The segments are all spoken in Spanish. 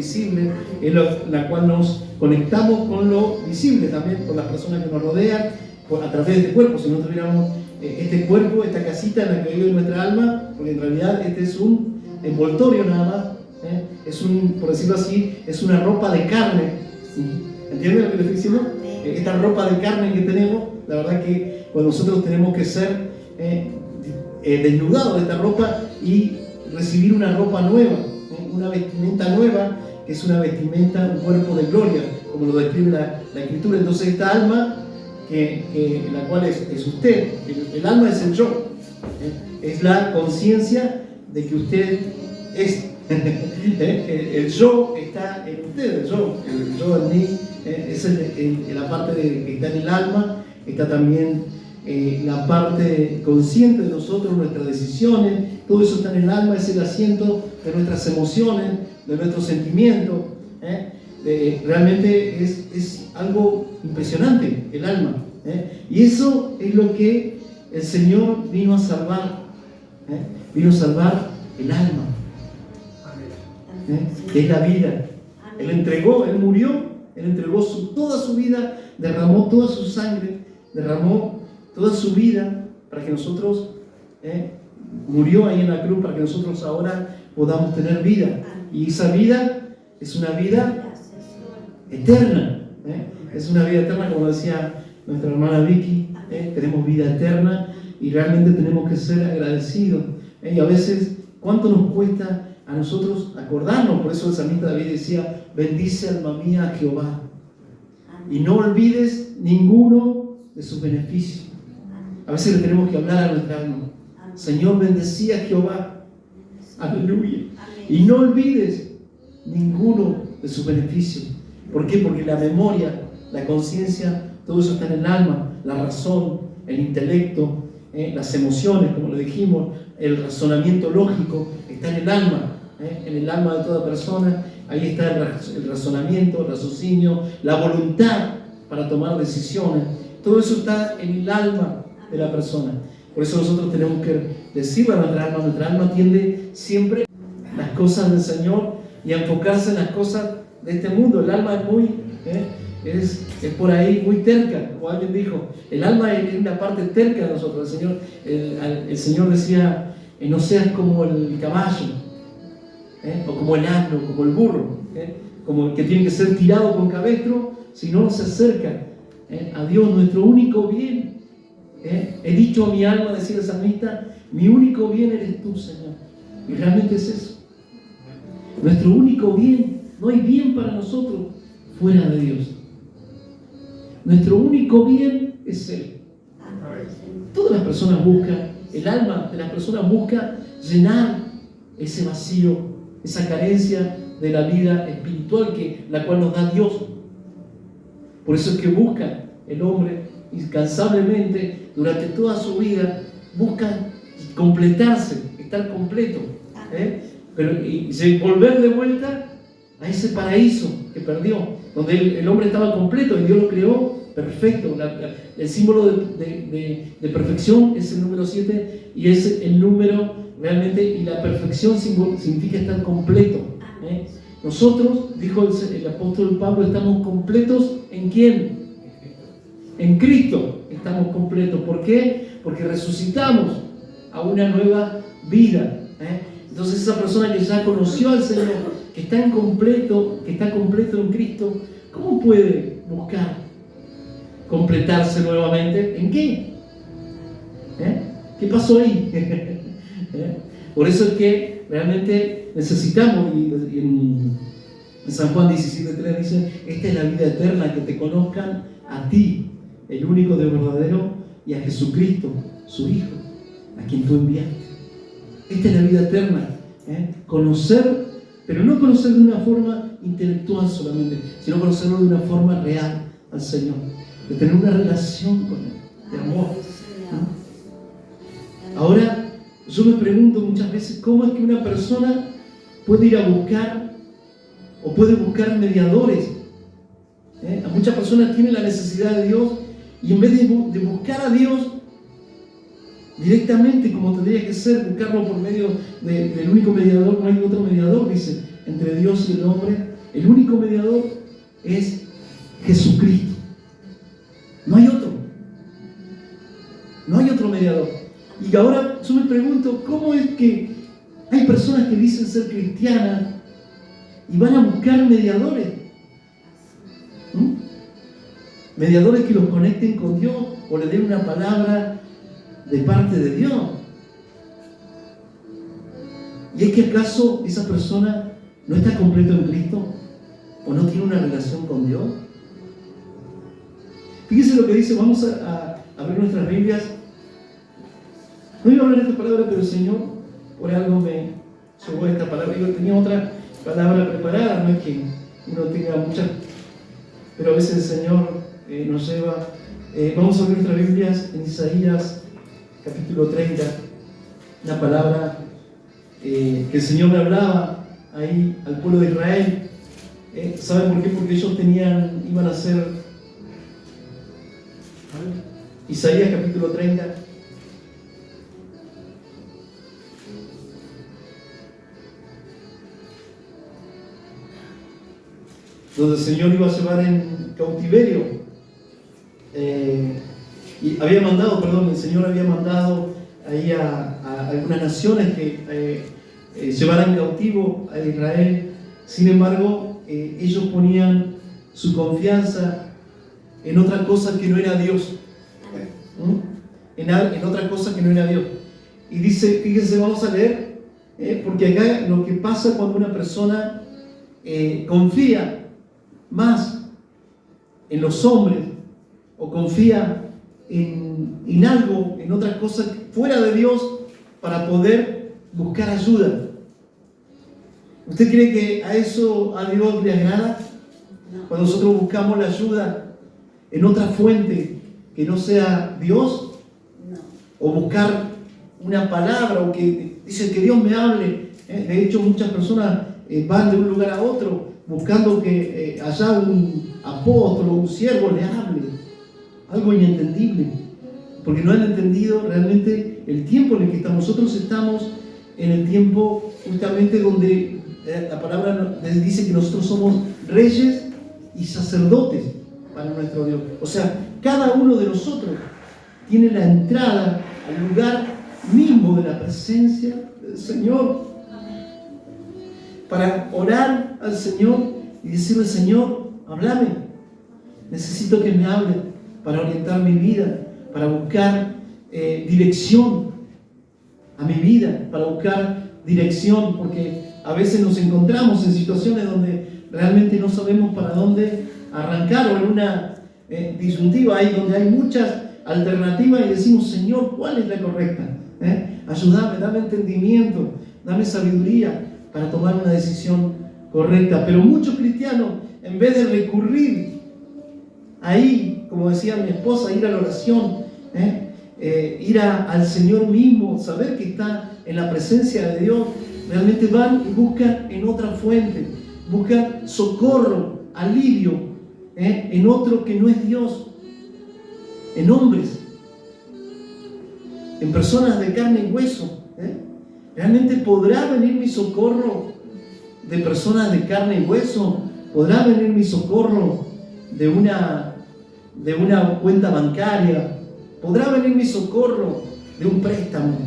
invisible, la cual nos conectamos con lo visible también, con las personas que nos rodean, a través de este cuerpo. Si no tuviéramos este cuerpo, esta casita en la que vive nuestra alma, porque en realidad este es un envoltorio nada más, es por decirlo así, es una ropa de carne. ¿Entienden lo que les estoy diciendo? Esta ropa de carne que tenemos, la verdad que cuando nosotros tenemos que ser desnudados de esta ropa y recibir una ropa nueva, una vestimenta nueva, que es una vestimenta, un cuerpo de gloria, como lo describe la Escritura. Entonces esta alma, la cual es usted, el alma es el yo, es la conciencia de que usted es. El yo está en usted, el yo en mí, esa es la parte que está en el alma. Está también la parte consciente de nosotros, nuestras decisiones, todo eso está en el alma, es el asiento de nuestras emociones, de nuestros sentimientos. Realmente es algo impresionante el alma. Y eso es lo que el Señor vino a salvar. Vino a salvar el alma. Que es la vida. Él murió, Él entregó toda su vida, derramó toda su sangre, derramó toda su vida para que nosotros, murió ahí en la cruz para que nosotros ahora podamos tener vida. Y esa vida es una vida eterna. Es una vida eterna, como decía nuestra hermana Vicky, tenemos vida eterna y realmente tenemos que ser agradecidos. Y a veces, ¿cuánto nos cuesta a nosotros acordarnos? Por eso el salmista David decía: bendice alma mía a Jehová y no olvides ninguno de sus beneficios. A veces le tenemos que hablar a nuestra alma: Señor, bendecí a Jehová, aleluya, y no olvides ninguno de sus beneficios. ¿Por qué? Porque la memoria, la conciencia, todo eso está en el alma, la razón, el intelecto, las emociones, como lo dijimos, el razonamiento lógico está en el alma. En el alma de toda persona, ahí está el razonamiento, el raciocinio, la voluntad para tomar decisiones. Todo eso está en el alma de la persona. Por eso nosotros tenemos que decirle a nuestra alma tiende siempre las cosas del Señor y a enfocarse en las cosas de este mundo. El alma es muy, es por ahí muy terca, como alguien dijo. El alma es una parte terca de nosotros. El Señor decía: no seas como el caballo, o como el asno, como el burro, como el que tiene que ser tirado con cabestro, si no se acerca a Dios, nuestro único bien. He dicho a mi alma, decía el salmista, mi único bien eres tú, Señor. Y realmente es eso. Nuestro único bien. No hay bien para nosotros fuera de Dios. Nuestro único bien es Él. Todas las personas buscan, el alma de las personas busca llenar ese vacío, esa carencia de la vida espiritual la cual nos da Dios. Por eso es que busca el hombre incansablemente durante toda su vida, busca completarse, estar completo, y volver de vuelta a ese paraíso que perdió, donde el hombre estaba completo y Dios lo creó perfecto. El símbolo de perfección es el número 7 y es el número realmente, y la perfección significa estar completo. Nosotros, dijo el apóstol Pablo, estamos completos ¿en quién? En Cristo estamos completos. ¿Por qué? Porque resucitamos a una nueva vida. Entonces esa persona que ya conoció al Señor, que está completo en Cristo, ¿cómo puede buscar completarse nuevamente? ¿En qué? ¿Qué pasó ahí? Por eso es que realmente necesitamos, y en San Juan 17:3 dice: esta es la vida eterna, que te conozcan a ti, el único de verdadero, y a Jesucristo, su Hijo, a quien tú enviaste. Esta es la vida eterna, conocer, pero no conocer de una forma intelectual solamente, sino conocerlo de una forma real al Señor, de tener una relación con Él, de amor. Ahora, yo me pregunto muchas veces cómo es que una persona puede ir a buscar o puede buscar mediadores. Muchas personas tienen la necesidad de Dios y en vez de buscar a Dios directamente como tendría que ser, buscarlo por medio del único mediador, no hay otro mediador, dice, entre Dios y el hombre, El único mediador es Jesucristo. No hay otro. No hay otro mediador. Y ahora yo me pregunto, ¿cómo es que hay personas que dicen ser cristianas y van a buscar mediadores? Mediadores que los conecten con Dios o le den una palabra de parte de Dios. ¿Y es que acaso esa persona no está completo en Cristo? ¿O no tiene una relación con Dios? Fíjense lo que dice, vamos a abrir nuestras Biblias. No iba a hablar de esta palabra, pero el Señor por algo me llevó esta palabra. Yo tenía otra palabra preparada, no es que uno tenga muchas, pero a veces el Señor nos lleva. Vamos a abrir nuestras Biblias en Isaías capítulo 30, una palabra que el Señor le hablaba ahí al pueblo de Israel. ¿Saben por qué? Porque ellos iban a ser Isaías capítulo 30. Donde el Señor iba a llevar en cautiverio. Y el Señor había mandado ahí a algunas naciones que llevaran cautivo a Israel. Sin embargo, ellos ponían su confianza en otra cosa que no era Dios. En otra cosa que no era Dios. Y dice, fíjense, vamos a leer, porque acá lo que pasa cuando una persona confía más en los hombres o confía en algo, en otra cosa fuera de Dios para poder buscar ayuda. ¿Usted cree que a eso a Dios le agrada? Cuando nosotros buscamos la ayuda en otra fuente que no sea Dios, o buscar una palabra, o que dicen que Dios me hable. De hecho, muchas personas van de un lugar a otro buscando que allá un apóstol o un siervo le hable. Algo inentendible, porque no han entendido realmente el tiempo en el que estamos. Nosotros estamos en el tiempo justamente donde la palabra dice que nosotros somos reyes y sacerdotes para nuestro Dios. O sea, cada uno de nosotros tiene la entrada al lugar mismo de la presencia del Señor, para orar al Señor y decirle: Señor, háblame, necesito que me hable para orientar mi vida, para buscar dirección a mi vida, para buscar dirección, porque a veces nos encontramos en situaciones donde realmente no sabemos para dónde arrancar, o en una disyuntiva ahí donde hay muchas alternativas y decimos: Señor, ¿cuál es la correcta? Ayúdame, dame entendimiento, dame sabiduría para tomar una decisión correcta. Pero muchos cristianos, en vez de recurrir ahí, como decía mi esposa, ir a la oración, ir al Señor mismo, saber que está en la presencia de Dios, realmente van y buscan en otra fuente, buscan socorro, alivio, en otro que no es Dios, en hombres, en personas de carne y hueso. ¿Realmente podrá venir mi socorro de personas de carne y hueso? ¿Podrá venir mi socorro de una cuenta bancaria? ¿Podrá venir mi socorro de un préstamo?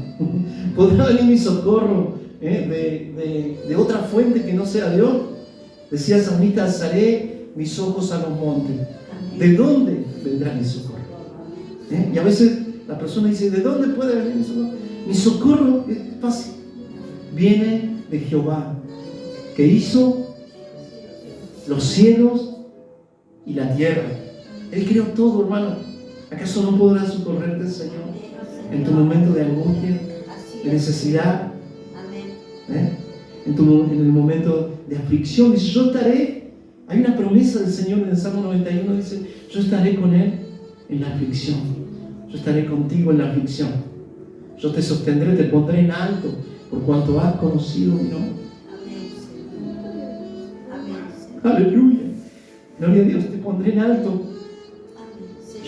¿Podrá venir mi socorro de otra fuente que no sea Dios? Decía el salmista: alzaré mis ojos a los montes. ¿De dónde vendrá mi socorro? Y a veces la persona dice: ¿de dónde puede venir mi socorro? Mi socorro es fácil. Viene de Jehová, que hizo los cielos y la tierra. Él creó todo, hermano. ¿Acaso no podrá socorrerte, Señor, en tu momento de angustia, de necesidad? En el momento de aflicción. Dice: yo estaré. Hay una promesa del Señor en el Salmo 91, dice: yo estaré con Él en la aflicción. Yo estaré contigo en la aflicción. Yo te sostendré, te pondré en alto, por cuanto has conocido mi nombre. Aleluya. Gloria a Dios, te pondré en alto.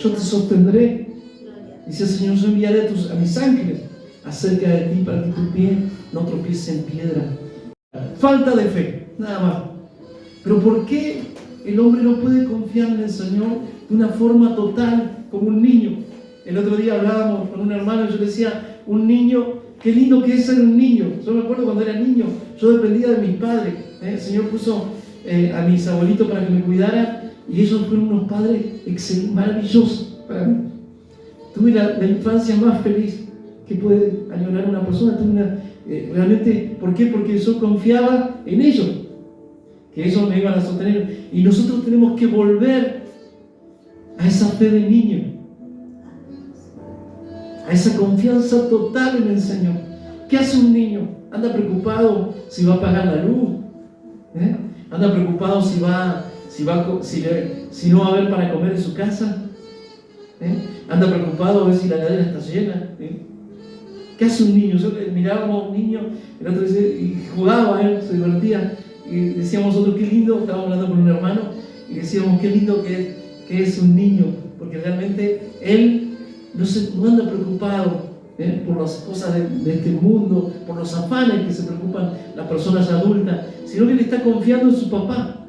Yo te sostendré. Dice el Señor: yo enviaré a mis ángeles acerca de ti para que tu pie no tropiece en piedra. Falta de fe, nada más. Pero ¿por qué el hombre no puede confiar en el Señor de una forma total como un niño? El otro día hablábamos con un hermano y yo le decía, un niño, qué lindo que es ser un niño. Yo me acuerdo cuando era niño, yo dependía de mis padres. El Señor puso a mis abuelitos para que me cuidaran y ellos fueron unos padres maravillosos para mí. Tuve la infancia más feliz que puede añorar una persona. Realmente, ¿por qué? Porque yo confiaba en ellos, que ellos me iban a sostener. Y nosotros tenemos que volver a esa fe de niño, a esa confianza total en el Señor. ¿Qué hace un niño? Anda preocupado si va a pagar la luz, anda preocupado si no va a haber para comer en su casa, anda preocupado a ver si la heladera está llena. ¿Qué hace un niño? Yo miraba a un niño el otro día y jugaba, se divertía, y decíamos nosotros, qué lindo. Estábamos hablando con un hermano y decíamos, qué lindo que es un niño, porque realmente él no anda preocupado por las cosas de este mundo, por los afanes que se preocupan las personas adultas, sino que él está confiando en su papá.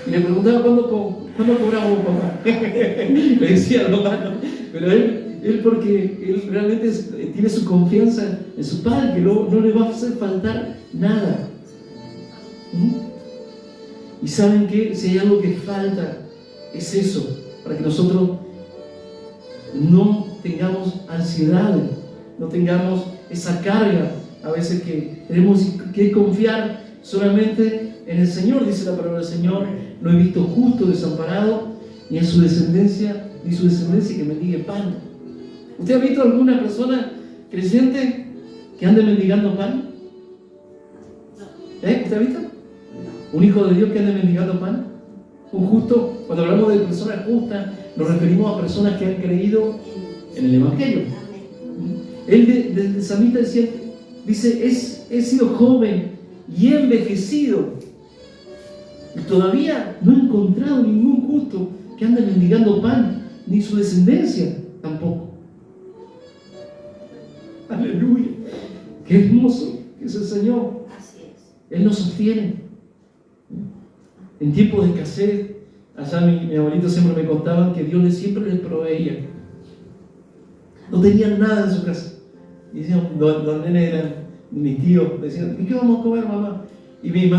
Y le preguntaba, ¿cuándo cobramos, papá? Le decía al hermano, pero él porque él realmente tiene su confianza en su padre, que no le va a hacer faltar nada. Y ¿saben qué? Si hay algo que falta, es eso, para que nosotros no tengamos ansiedades, no tengamos esa carga a veces que tenemos que confiar solamente en el Señor. Dice la palabra del Señor, no he visto justo desamparado, ni a su descendencia que mendigue pan. ¿Usted ha visto alguna persona creyente que ande mendigando pan? ¿Usted ha visto? ¿Un hijo de Dios que ande mendigando pan? ¿Un justo? Cuando hablamos de personas justas, nos referimos a personas que han creído en el Evangelio. Él desde el salmista dice, he sido joven y he envejecido, y todavía no he encontrado ningún justo que ande mendigando pan, ni su descendencia tampoco. Aleluya. Qué hermoso que es el Señor. Él nos sostiene. En tiempos de escasez, allá mi abuelito siempre me contaban que Dios siempre les proveía. No tenían nada en su casa. Y decían, los nenes eran mis tíos, decían, ¿y qué vamos a comer, mamá? Y mi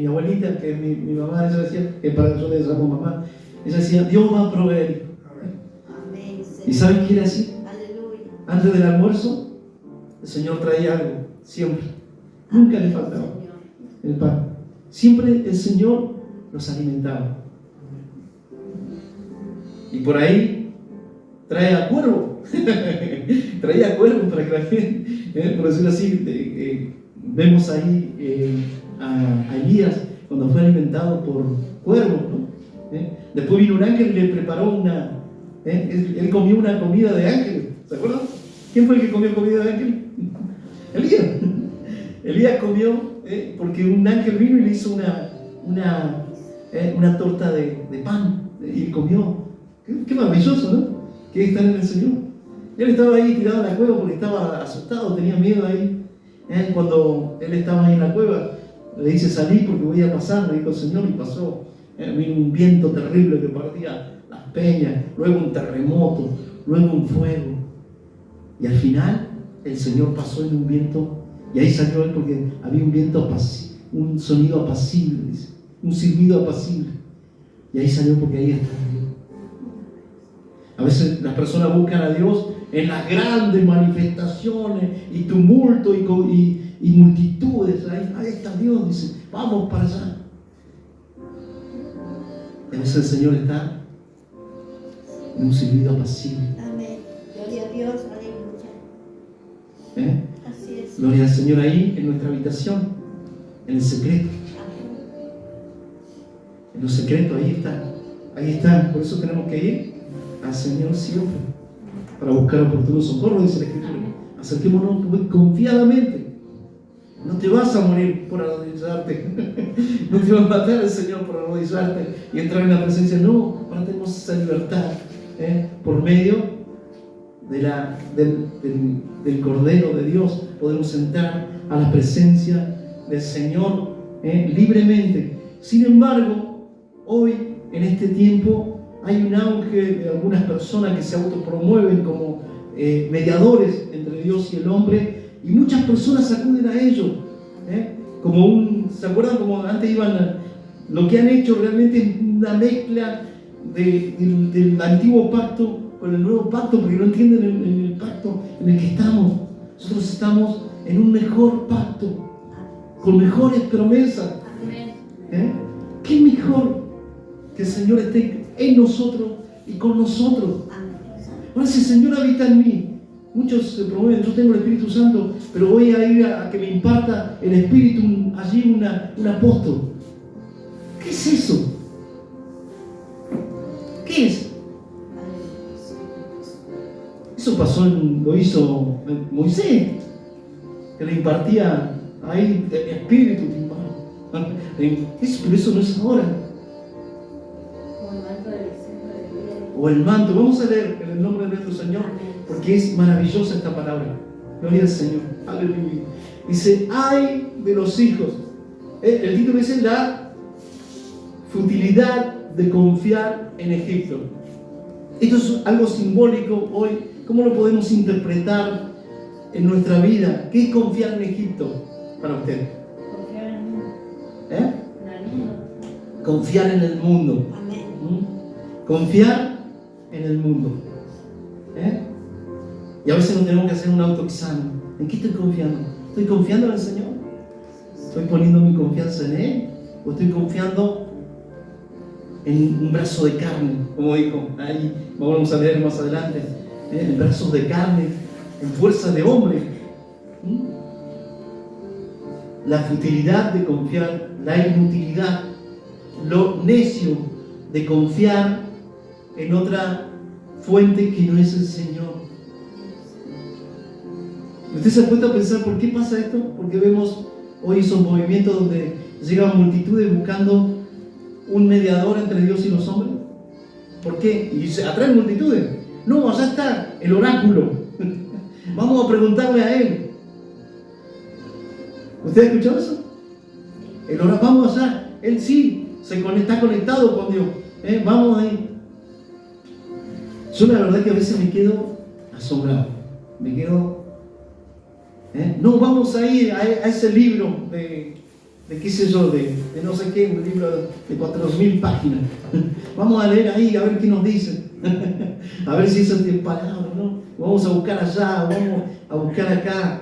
abuelita, que es mi mamá, ella decía, que para nosotros le llamamos mamá, ella decía, Dios va a proveer. Amén. ¿Y saben qué era así? Aleluya. Antes del almuerzo, el Señor traía algo, siempre. Nunca le faltaba el pan. Siempre el Señor los alimentaba. Y por ahí traía cuervo. Traía cuervo para que la gente, por decirlo así, vemos ahí a Elías cuando fue alimentado por cuervos, ¿no? Después vino un ángel y le preparó él comió una comida de ángel. ¿Se acuerdan? ¿Quién fue el que comió comida de ángel? Elías. Elías comió porque un ángel vino y le hizo una torta de pan y comió. Qué maravilloso, ¿no? Que estar en el Señor. Él estaba ahí tirado en la cueva porque estaba asustado, tenía miedo ahí. Cuando él estaba ahí en la cueva, le dice, salí porque voy a pasar, le dijo el Señor, y pasó. Vino un viento terrible que partía las peñas, luego un terremoto, luego un fuego. Y al final, el Señor pasó en un viento, y ahí salió él porque había un viento apacible, un sonido apacible, dice, un silbido apacible. Y ahí salió porque ahí está Dios. A veces las personas buscan a Dios en las grandes manifestaciones y tumulto y multitudes. Ahí está Dios, dice, vamos para allá. Y a veces el Señor está en un silbido apacible. Amén. Gloria a Dios, aleluya. Así es. Gloria al Señor ahí en nuestra habitación, en el secreto. En lo secreto, ahí está. Ahí está. Por eso tenemos que ir al Señor siempre, para buscar oportuno socorro, dice la Escritura. Acerquémonos confiadamente. No te vas a morir por arrodillarte. No te va a matar el Señor por arrodillarte y entrar en la presencia. No, ahora tenemos esa libertad por medio del Cordero de Dios. Podemos entrar a la presencia del Señor libremente. Sin embargo, hoy, en este tiempo, hay un auge de algunas personas que se autopromueven como mediadores entre Dios y el hombre, y muchas personas acuden a ello. ¿Se acuerdan como antes lo que han hecho realmente es una mezcla del antiguo pacto con el nuevo pacto, porque no entienden el pacto en el que estamos. Nosotros estamos en un mejor pacto, con mejores promesas. ¿Qué mejor que el Señor esté en nosotros y con nosotros? Ahora, si el Señor habita en mí, muchos se promueven, yo tengo el Espíritu Santo, pero voy a ir a que me imparta el Espíritu allí un apóstol. ¿Qué es eso? ¿Qué es? Eso lo hizo Moisés, que le impartía ahí el Espíritu. Pero eso no es ahora. O el manto. Vamos a leer en el nombre de nuestro Señor, porque es maravillosa esta palabra. Gloria al Señor. Aleluya. Dice, ay de los hijos. El título dice la futilidad de confiar en Egipto. Esto es algo simbólico hoy. ¿Cómo lo podemos interpretar en nuestra vida? ¿Qué es confiar en Egipto para usted? Confiar en el mundo. En el mundo. Confiar en el mundo. Confiar en el mundo. Y a veces nos tenemos que hacer un autoexamen. ¿En qué estoy confiando? ¿Estoy confiando en el Señor? ¿Estoy poniendo mi confianza en Él? ¿O estoy confiando en un brazo de carne? Como dijo, ahí vamos a leer más adelante. En brazos de carne, en fuerza de hombre. La futilidad de confiar, la inutilidad, lo necio de confiar en otra fuente que no es el Señor. ¿Usted se ha puesto a pensar por qué pasa esto? Porque vemos hoy esos movimientos donde llegan multitudes buscando un mediador entre Dios y los hombres. ¿Por qué? Y se atraen multitudes. No, allá está el oráculo. Vamos a preguntarle a él. ¿Usted ha escuchado eso? Vamos allá. Él sí está conectado con Dios. Vamos ahí. Yo la verdad que a veces me quedo asombrado. Me quedo... No, vamos a ir a ese libro de qué sé yo, de no sé qué, un libro de 4.000 páginas. Vamos a leer ahí, a ver qué nos dice. A ver si eso es palabra, ¿no? Vamos a buscar allá, vamos a buscar acá.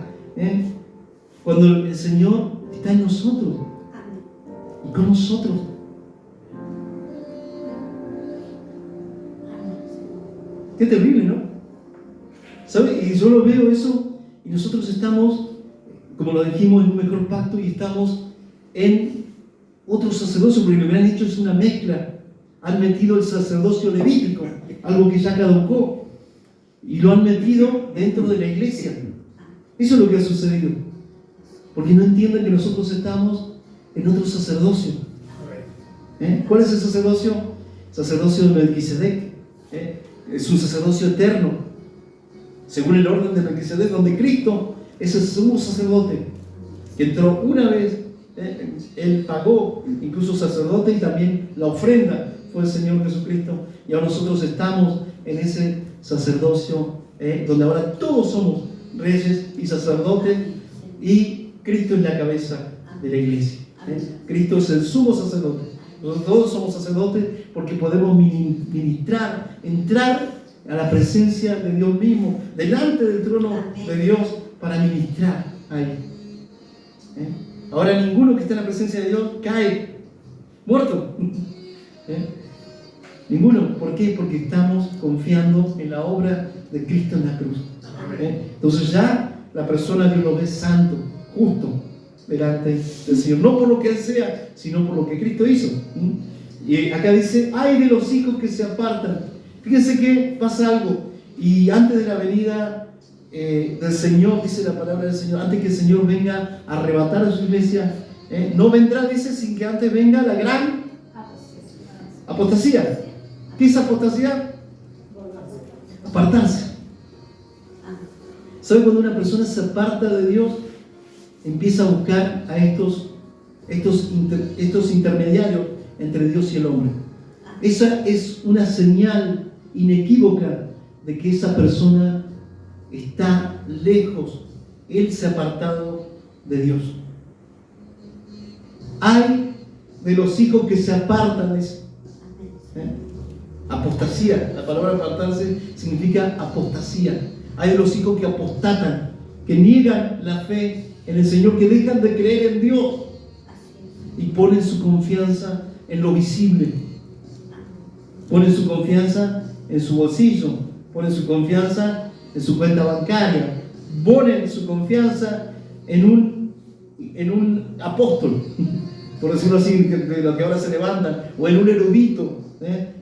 Cuando el Señor está en nosotros y con nosotros. Qué terrible, ¿no? ¿Sabe? Y yo lo veo eso, y nosotros estamos, como lo dijimos, en un mejor pacto, y estamos en otro sacerdocio, porque lo que han hecho es una mezcla. Han metido el sacerdocio levítico, algo que ya caducó, y lo han metido dentro de la iglesia. Eso es lo que ha sucedido, porque no entienden que nosotros estamos en otro sacerdocio. ¿Cuál es el sacerdocio? El sacerdocio de Melquisedec. Es un sacerdocio eterno, según el orden de Melquisedec, donde Cristo es el sumo sacerdote, que entró una vez. Él pagó incluso sacerdote, y también la ofrenda fue el Señor Jesucristo, y ahora nosotros estamos en ese sacerdocio donde ahora todos somos reyes y sacerdotes, y Cristo es la cabeza de la iglesia. Cristo es el sumo sacerdote. Nosotros todos somos sacerdotes porque podemos ministrar, entrar a la presencia de Dios mismo, delante del trono de Dios, para ministrar ahí. Ahora ninguno que esté en la presencia de Dios cae muerto. Ninguno. ¿Por qué? Porque estamos confiando en la obra de Cristo en la cruz. Entonces ya la persona Dios lo ve santo, justo delante del Señor. No por lo que Él sea, sino por lo que Cristo hizo. Y acá dice, ay de los hijos que se apartan. Fíjense que pasa algo. Y antes de la venida del Señor, dice la palabra del Señor, antes que el Señor venga a arrebatar a su iglesia, no vendrá, dice, sin que antes venga la gran apostasía. ¿Qué es apostasía? Apartarse. ¿Sabe cuando una persona se aparta de Dios? Empieza a buscar a estos estos intermediarios entre Dios y el hombre. Esa es una señal inequívoca de que esa persona está lejos, él se ha apartado de Dios. Hay de los hijos que se apartan, apostasía. La palabra apartarse significa apostasía. Hay de los hijos que apostatan, que niegan la fe en el Señor, que dejan de creer en Dios y ponen su confianza en lo visible. Ponen su confianza en su bolsillo, ponen su confianza en su cuenta bancaria, ponen su confianza en un apóstol, por decirlo así, de lo que ahora se levantan, o en un erudito,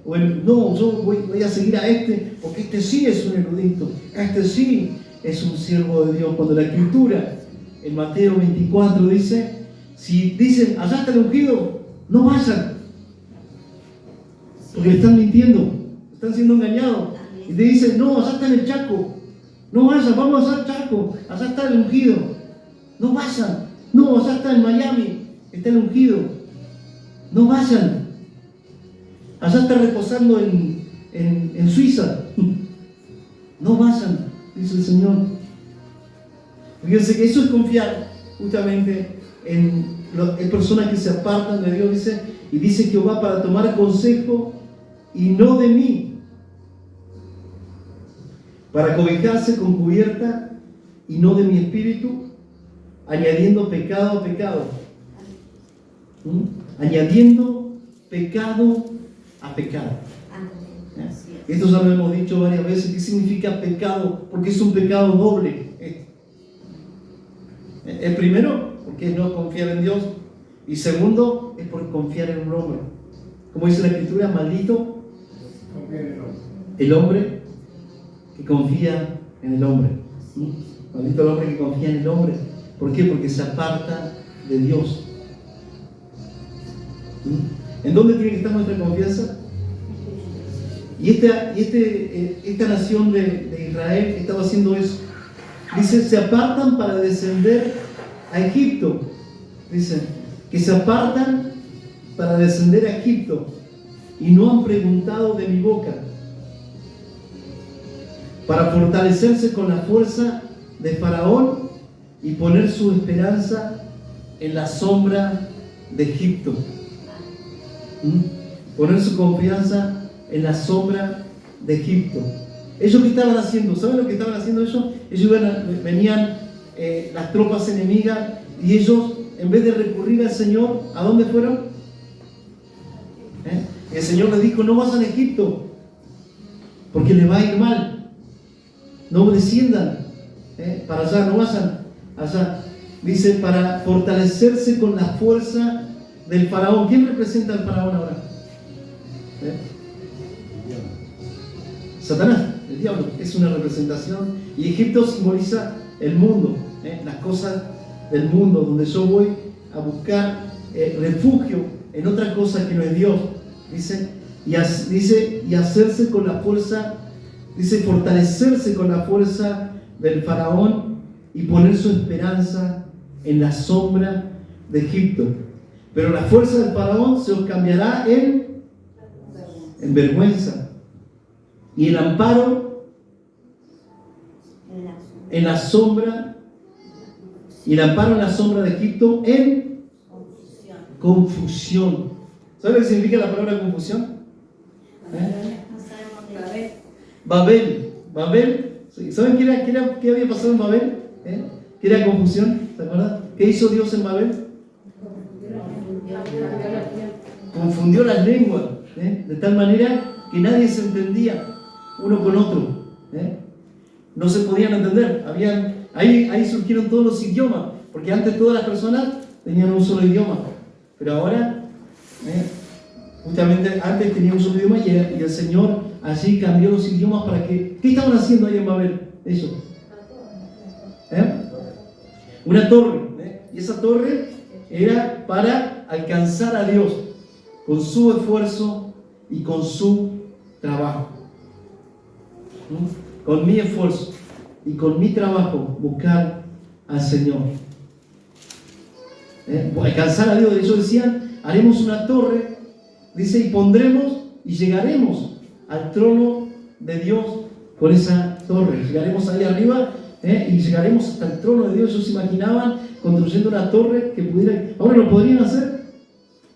no, yo voy a seguir a este, porque este sí es un erudito, este sí es un siervo de Dios. Cuando la Escritura, en Mateo 24, dice, si dicen, allá está el ungido, no vayan, porque están mintiendo, están siendo engañados, y te dicen, no, allá está en el Chaco, no vayan, vamos al Chaco, allá está el ungido, no vayan, no, allá está en Miami, está el ungido, no vayan, allá está reposando en Suiza, no vayan, dice el Señor. Fíjense que eso es confiar justamente en personas que se apartan de Dios, dice, y dice Jehová para tomar consejo y no de mí, para cobijarse con cubierta y no de mi espíritu, añadiendo pecado a pecado. Añadiendo pecado a pecado. Esto ya lo hemos dicho varias veces. ¿Qué significa pecado? Porque es un pecado doble. El primero, porque es no confiar en Dios. Y segundo, es por confiar en un hombre. Como dice la Escritura, maldito el hombre que confía en el hombre. Maldito el hombre que confía en el hombre. ¿Por qué? Porque se aparta de Dios. ¿En dónde tiene que estar nuestra confianza? Y esta nación de Israel estaba haciendo eso. Dice, se apartan para descender a Egipto. Dice, que se apartan para descender a Egipto y no han preguntado de mi boca, para fortalecerse con la fuerza de Faraón y poner su esperanza en la sombra de Egipto. Poner su confianza en la sombra de Egipto. ¿Ellos qué estaban haciendo? ¿Saben lo que estaban haciendo ellos? Ellos venían las tropas enemigas y ellos, en vez de recurrir al Señor, ¿a dónde fueron? El Señor les dijo, no vayan a Egipto, porque les va a ir mal. No desciendan para allá, no vayan allá. Dice, para fortalecerse con la fuerza del faraón. ¿Quién representa al faraón ahora? Satanás, el diablo, es una representación. Y Egipto simboliza el mundo, las cosas del mundo, donde yo voy a buscar refugio en otra cosa que no es Dios. Dice, y hacerse con la fuerza, dice, fortalecerse con la fuerza del faraón y poner su esperanza en la sombra de Egipto. Pero la fuerza del faraón se os cambiará en vergüenza, y el amparo en la sombra, y el amparo en la sombra de Egipto en confusión. ¿Sabe lo que significa la palabra confusión? Babel. ¿Saben qué había pasado en Babel? ¿Qué era confusión? ¿Se acuerdan? ¿Qué hizo Dios en Babel? Confundió las lenguas, de tal manera que nadie se entendía uno con otro. No se podían entender. Ahí surgieron todos los idiomas, porque antes todas las personas tenían un solo idioma, pero ahora justamente antes tenían un solo idioma y el Señor allí cambió los idiomas para que... ¿Qué estaban haciendo ahí en Babel? Eso. Una torre. Y esa torre era para alcanzar a Dios con su esfuerzo y con su trabajo. Con mi esfuerzo y con mi trabajo buscar al Señor. alcanzar a Dios. Ellos decían, haremos una torre, dice, y pondremos y llegaremos al trono de Dios con esa torre. Llegaremos ahí arriba y llegaremos hasta el trono de Dios. Ellos se imaginaban construyendo una torre que pudiera... Ahora lo podrían hacer,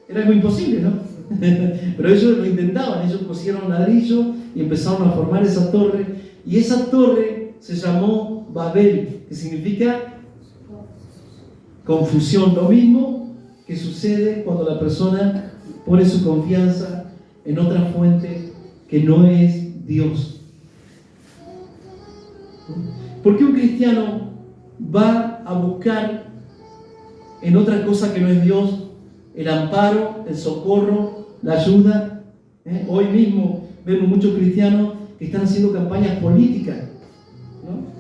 era algo imposible, ¿no? Pero ellos lo intentaban, ellos pusieron ladrillo y empezaron a formar esa torre, y esa torre se llamó Babel, que significa confusión. Lo mismo que sucede cuando la persona pone su confianza en otra fuente que no es Dios. ¿Por qué un cristiano va a buscar en otra cosa que no es Dios el amparo, el socorro, la ayuda? Hoy mismo vemos muchos cristianos que están haciendo campañas políticas, ¿no?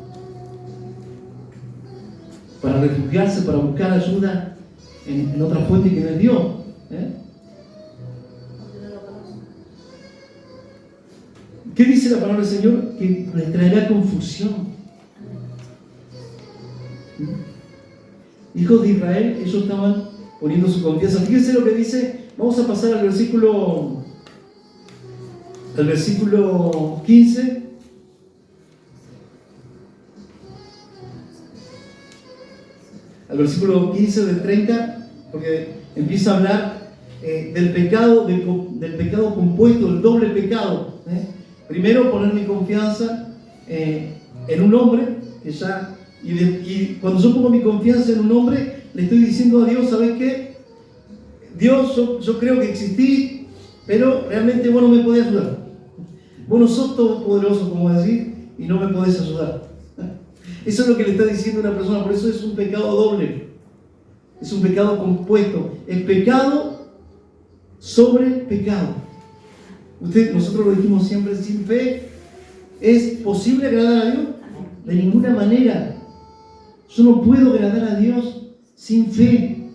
Para refugiarse, para buscar ayuda en otra fuente que no es Dios. ¿Qué dice la palabra del Señor? Que les traerá confusión. Hijos de Israel, ellos estaban poniendo su confianza. Fíjense lo que dice. Vamos a pasar al versículo 15. Al versículo 15 del 30, porque empieza a hablar del pecado compuesto, del doble pecado. Primero, poner mi confianza en un hombre, que ya, y cuando yo pongo mi confianza en un hombre, le estoy diciendo a Dios, ¿sabes qué? Dios, yo creo que existí, pero realmente vos no me podés ayudar. Vos no sos todopoderoso, como decir, y no me podés ayudar. Eso es lo que le está diciendo una persona, por eso es un pecado doble. Es un pecado compuesto. Es pecado sobre pecado. Nosotros lo dijimos siempre, sin fe, ¿es posible agradar a Dios? De ninguna manera. Yo no puedo agradar a Dios sin fe.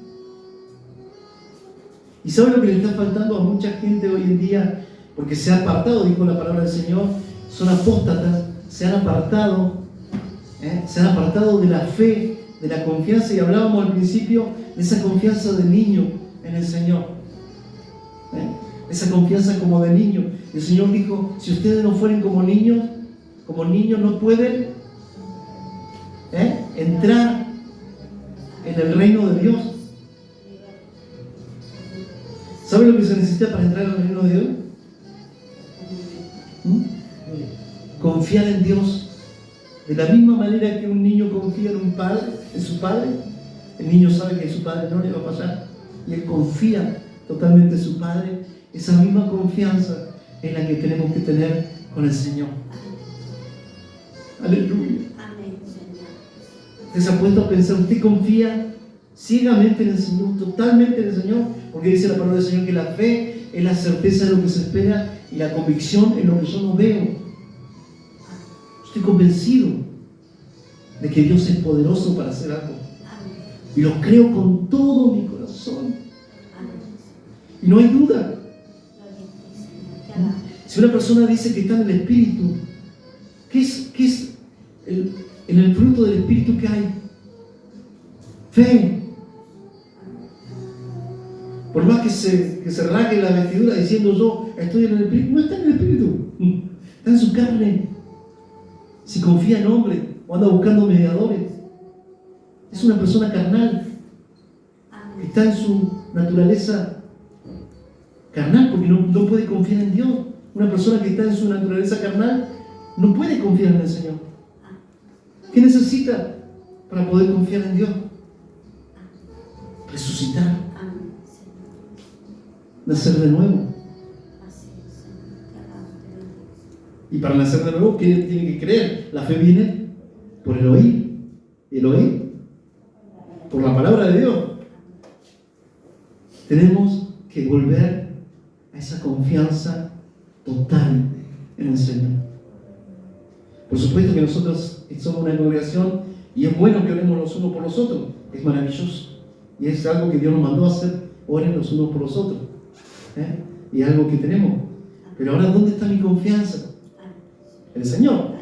¿Y sabe lo que le está faltando a mucha gente hoy en día? Porque se ha apartado, dijo la palabra del Señor, son apóstatas, se han apartado de la fe, de la confianza, y hablábamos al principio de esa confianza de niño en el Señor. Esa confianza como de niño. El Señor dijo, si ustedes no fueren como niños no pueden entrar en el reino de Dios. ¿Sabe lo que se necesita para entrar en el reino de Dios? Confiar en Dios. De la misma manera que un niño confía en su padre, el niño sabe que a su padre no le va a pasar, y él confía totalmente en su padre. Esa misma confianza es la que tenemos que tener con el Señor. Aleluya. Usted se ha puesto a pensar, usted confía ciegamente en el Señor, totalmente en el Señor, porque dice la palabra del Señor que la fe es la certeza de lo que se espera y la convicción en lo que yo no veo. Estoy convencido de que Dios es poderoso para hacer algo, y lo creo con todo mi corazón, y no hay duda. Si una persona dice que está en el Espíritu, ¿qué es en el fruto del Espíritu que hay? Fe. Por más que se rasgue la vestidura diciendo yo estoy en el Espíritu, no está en el Espíritu, está en su carne. Si confía en hombre o anda buscando mediadores, es una persona carnal, que está en su naturaleza carnal, porque no puede confiar en Dios. Una persona que está en su naturaleza carnal no puede confiar en el Señor. ¿Qué necesita para poder confiar en Dios? Resucitar, nacer de nuevo. Y para nacer de nuevo, ¿qué tiene que creer? La fe viene por el oír. ¿Y el oír? Por la palabra de Dios. Tenemos que volver a esa confianza total en el Señor. Por supuesto que nosotros somos una congregación y es bueno que oremos los unos por los otros. Es maravilloso. Y es algo que Dios nos mandó a hacer. Oren los unos por los otros. Y es algo que tenemos. Pero ahora, ¿dónde está mi confianza? En el Señor.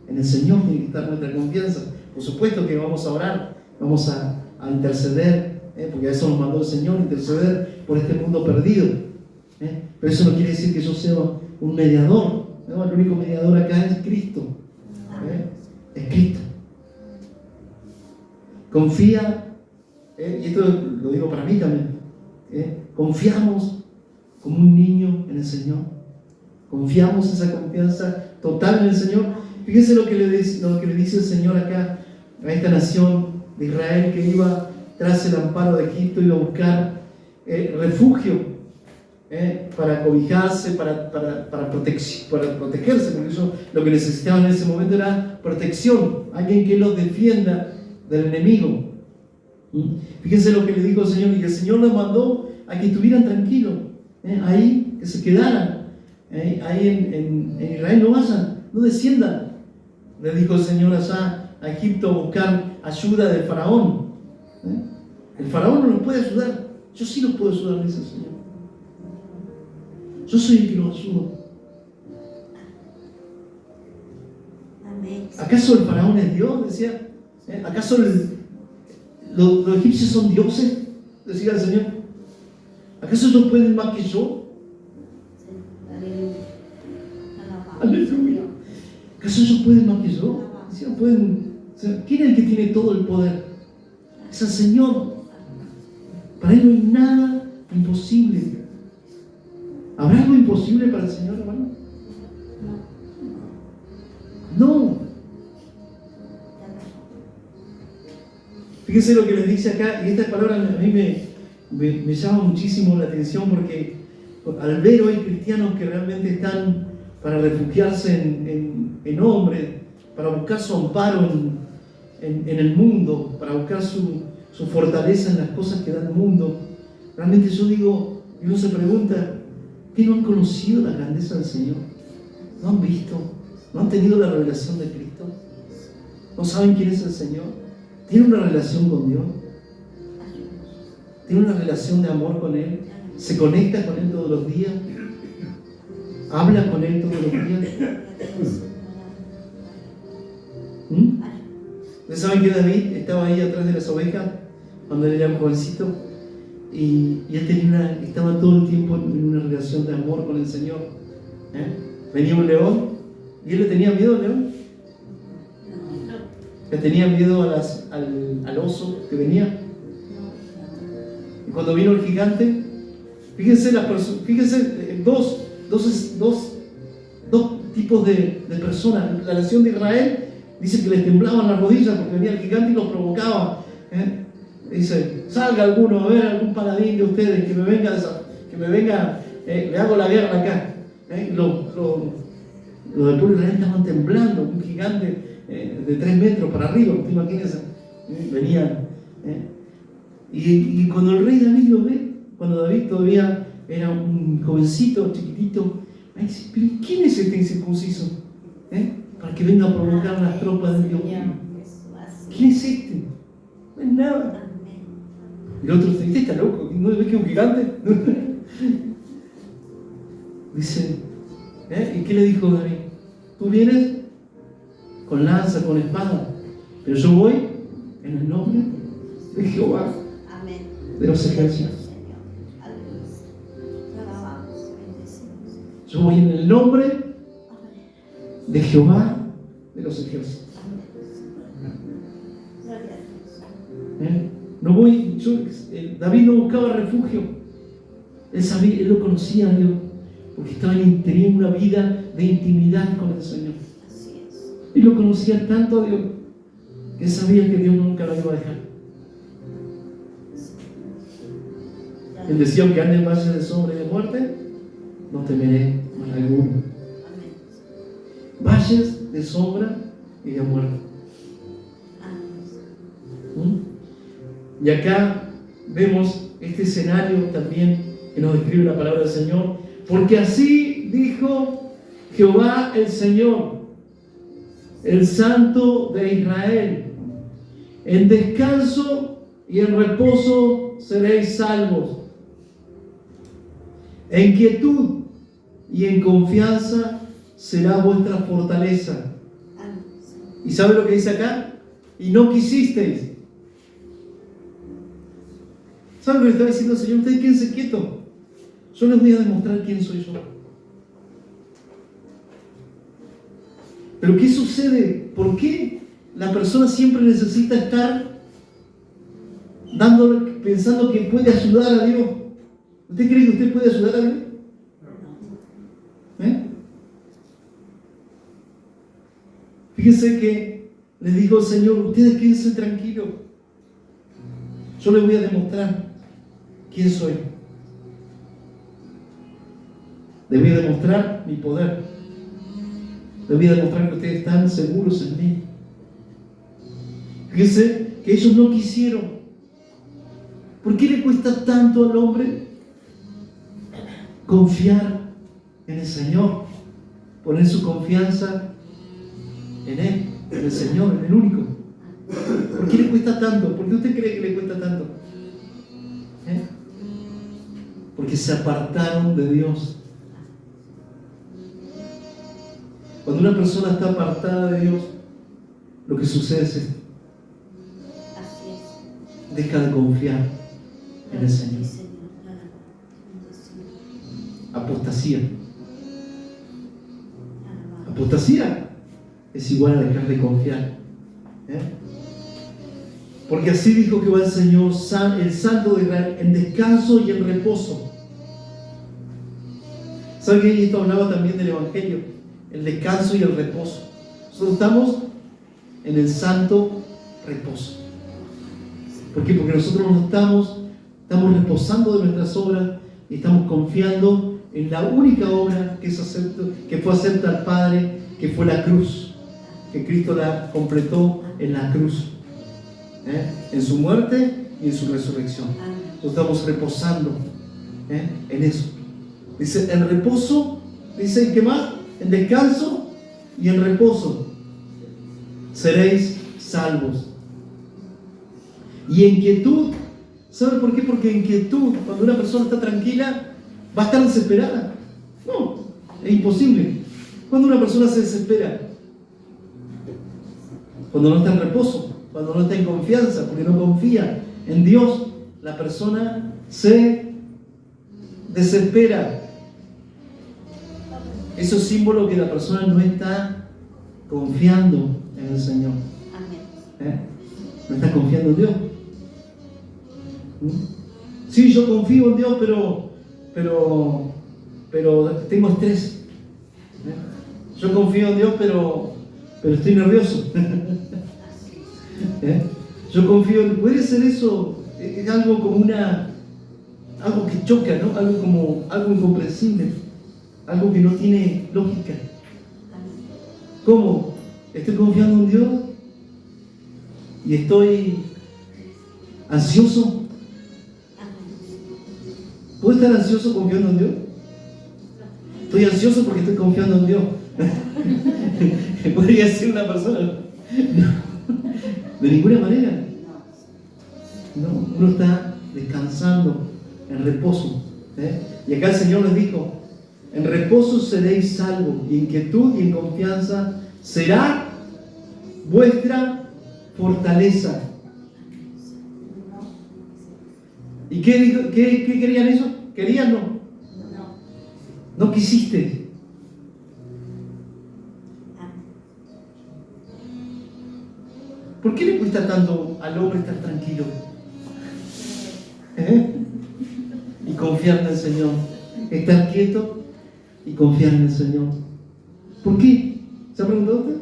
En el Señor tiene que estar nuestra confianza. Por supuesto que vamos a orar, vamos a interceder porque a eso nos mandó el Señor, interceder por este mundo perdido. Pero eso no quiere decir que yo sea un mediador, ¿no? El único mediador acá es Cristo. Es Cristo. Confía, y esto lo digo para mí también, confiamos como un niño en el Señor. Confiamos esa confianza total en el Señor. Fíjense lo que le dice el Señor acá a esta nación de Israel que iba tras el amparo de Egipto, iba a buscar refugio para cobijarse, para protegerse, porque ellos lo que necesitaban en ese momento era protección, alguien que los defienda del enemigo. Fíjense lo que le dijo el Señor, y el Señor los mandó a que estuvieran tranquilos, ahí, que se quedaran, ahí en Israel, no vayan, no desciendan. Le dijo el Señor allá a Egipto a buscar ayuda del faraón. El faraón no los puede ayudar, yo sí los puedo ayudar, dice el Señor. Yo soy el que los ayudo. ¿Acaso el faraón es Dios? Decía. ¿Acaso los egipcios son dioses? Decía el Señor. ¿Acaso ellos pueden más que yo? Aleluya. ¿Acaso ellos pueden más que yo? Decía, pueden. O sea, ¿quién es el que tiene todo el poder? Es el Señor. Para Él no hay nada imposible. ¿Habrá algo imposible para el Señor, hermano? No. Fíjense lo que les dice acá, y estas palabras a mí me llama muchísimo la atención, porque al ver hoy cristianos que realmente están para refugiarse en hombres, para buscar su amparo en el mundo, para buscar su fortaleza en las cosas que da el mundo, realmente yo digo, y uno se pregunta, ¿qué no han conocido la grandeza del Señor? ¿No han visto? ¿No han tenido la revelación de Cristo? ¿No saben quién es el Señor? ¿Tienen una relación con Dios? ¿Tienen una relación de amor con Él? ¿Se conecta con Él todos los días? ¿Habla con Él todos los días? ¿Ustedes saben que David estaba ahí atrás de las ovejas cuando él era un jovencito? Y él estaba todo el tiempo en una relación de amor con el Señor. Venía un león y él le tenía miedo al león. Le tenía miedo al oso que venía. Y cuando vino el gigante, fíjense dos tipos de personas. La nación de Israel dice que les temblaban las rodillas porque venía el gigante y los provocaba. Dice, salga alguno, a ver, algún paladín de ustedes que me venga, le hago la guerra acá. Los del pueblo de Israel estaban temblando, un gigante de 3 metros para arriba, ¿te imaginas? Venían. Y cuando el rey David lo ve, cuando David todavía era un jovencito, chiquitito, dice, ¿pero quién es este incircunciso? Para que venga a provocar las tropas de Dios. ¿Quién es este? No es nada. Y el otro dice, ¿este está loco? ¿No ves que es un gigante? Dice, ¿y qué le dijo David? Tú vienes con lanza, con espada, pero yo voy en el nombre de Jehová de los ejércitos. Yo voy en el nombre de Jehová de los ejércitos. No voy, David no buscaba refugio. Él lo conocía a Dios, porque tenía una vida de intimidad con el Señor. Y lo conocía tanto a Dios, que sabía que Dios nunca lo iba a dejar. Él decía, aunque ande en valle de sombra y de muerte, no temeré mal alguno. Valles de sombra y de muerte. Y acá vemos este escenario también que nos describe la palabra del Señor. Porque así dijo Jehová el Señor, el Santo de Israel: en descanso y en reposo seréis salvos. En quietud y en confianza será vuestra fortaleza. ¿Y sabe lo que dice acá? Y no quisisteis. ¿Saben lo que le está diciendo el Señor? Ustedes quédense quietos. Yo les voy a demostrar quién soy yo. Pero ¿qué sucede? ¿Por qué la persona siempre necesita estar pensando que puede ayudar a Dios? ¿Usted cree que usted puede ayudar a Dios? Fíjense que le dijo el Señor, ustedes quédense tranquilos. Yo les voy a demostrar quién soy. Les voy a demostrar mi poder. Les voy a demostrar que ustedes están seguros en mí. Fíjense que ellos no quisieron. ¿Por qué le cuesta tanto al hombre confiar en el Señor? Poner su confianza en Él, en el Señor, en el único. ¿Por qué le cuesta tanto? ¿Por qué usted cree que le cuesta tanto? Porque se apartaron de Dios. Cuando una persona está apartada de Dios, lo que sucede es esto. Deja de confiar en el Señor. Apostasía. Apostasía es igual a dejar de confiar. Porque así dijo Jehová el Señor, el Santo de Israel, en descanso y en reposo. ¿Saben que esto hablaba también del Evangelio? El descanso y el reposo. Nosotros estamos en el santo reposo. ¿Por qué? Porque nosotros no estamos reposando de nuestras obras y estamos confiando en la única obra que fue acepta al Padre, que fue la cruz, que Cristo la completó en la cruz, en su muerte y en su resurrección. Nosotros estamos reposando en eso. Dice, en reposo, dice, ¿qué más? En descanso y en reposo seréis salvos. Y en quietud, ¿sabe por qué? Porque en quietud, cuando una persona está tranquila, va a estar desesperada. No, es imposible. Cuando una persona se desespera, cuando no está en reposo, cuando no está en confianza, porque no confía en Dios, la persona se desespera. Eso es símbolo que la persona no está confiando en el Señor. No está confiando en Dios. Sí, yo confío en Dios, pero tengo estrés. Yo confío en Dios, pero estoy nervioso. Yo confío, puede ser eso, es algo como algo que choca, ¿no? Algo incomprensible. Algo que no tiene lógica. ¿Cómo? Estoy confiando en Dios y estoy ansioso. ¿Puedo estar ansioso confiando en Dios? Estoy ansioso porque estoy confiando en Dios. Podría ser una persona. No, de ninguna manera. No, uno está descansando en reposo. Y acá el Señor les dijo, en reposo seréis salvos, y en quietud y en confianza será vuestra fortaleza. ¿Y qué querían ellos? ¿Querían? No. No quisiste. ¿Por qué le cuesta tanto al hombre estar tranquilo? Y confiar en el Señor. Estar quieto y confiar en el Señor. ¿Por qué? ¿Se ha preguntado usted?